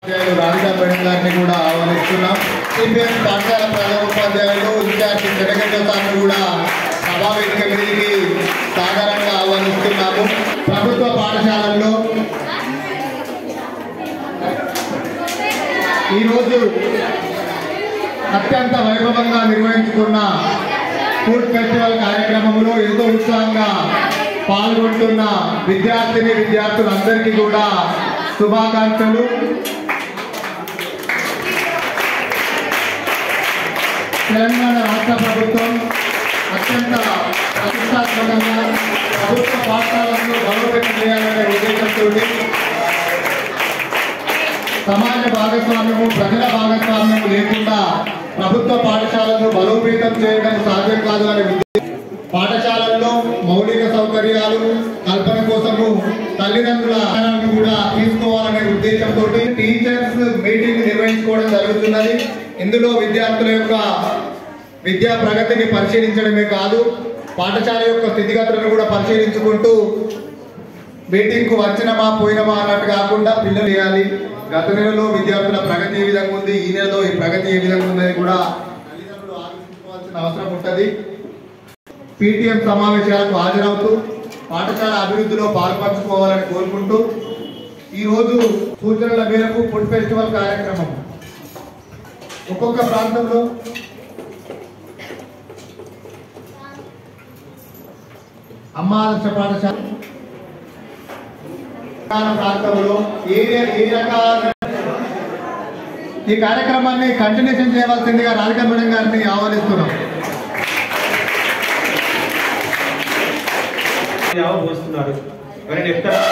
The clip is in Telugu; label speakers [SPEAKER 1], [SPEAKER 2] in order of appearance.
[SPEAKER 1] రాధికా మేడం గారిని కూడా ఆహ్వానిస్తున్నాం. సిపిఎం పాఠశాల ప్రధానోపాధ్యాయులు ఇన్ఛార్జి చెడగడ్డ సార్ను కూడా సభావేదిక మీదకి సాధారణంగా ఆహ్వానిస్తున్నాము. ప్రభుత్వ పాఠశాలల్లో ఈరోజు అత్యంత వైభవంగా నిర్వహించుకున్న ఫుడ్ ఫెస్టివల్ కార్యక్రమంలో ఎంతో ఉత్సాహంగా పాల్గొంటున్న విద్యార్థులందరికీ కూడా శుభాకాంక్షలు. తెలంగాణ రాష్ట్ర ప్రభుత్వం అత్యంత ప్రతిష్టాత్మకంగా ప్రభుత్వ పాఠశాలను బలోపేతం చేయాలనే ఉద్దేశంతో సమాజ భాగస్వామ్యము ప్రజల భాగస్వామ్యము లేకుండా ప్రభుత్వ పాఠశాలను బలోపేతం చేయడం సాధ్యం కాదు అనే పాఠశాలల్లో మౌలిక సౌకర్యాలు కల్పన కోసము తల్లిదండ్రుల ఆధారాలను కూడా తీసుకోవాలనే ఉద్దేశంతో టీచర్స్ మీటింగ్ నిర్వహించుకోవడం జరుగుతున్నది. ఇందులో విద్యార్థుల యొక్క విద్యా ప్రగతిని పరిశీలించడమే కాదు, పాఠశాల యొక్క స్థితిగతులను కూడా పరిశీలించుకుంటూ మీటింగ్కు వచ్చినమా పోయినమా అన్నట్టు కాకుండా పిల్లలు చేయాలి. గత నెలలో విద్యార్థుల ప్రగతి ఏ విధంగా ఉంది, ఈ నెలలో ఈ ప్రగతి ఏ విధంగా ఉందని కూడా తల్లిదండ్రులు ఆలోచించుకోవాల్సిన అవసరం ఉంటుంది. పీటీఎం సమావేశాలకు హాజరవుతూ పాఠశాల అభివృద్ధిలో పాల్పంచుకోవాలని కోరుకుంటూ ఈరోజు సూచనల మేరకు ఫుడ్ ఫెస్టివల్ కార్యక్రమం ఒక్కొక్క ప్రాంతంలో అమ్మాదర్శ పాఠశాల ప్రాంతంలో ఏ రకాల ఈ కార్యక్రమాన్ని కంటిన్యూషన్ చేయవలసిందిగా రాధికా మేడం గారిని ఆహ్వానిస్తున్నాం.
[SPEAKER 2] పోస్తున్నాడు ఎవరైనా చెప్తారా?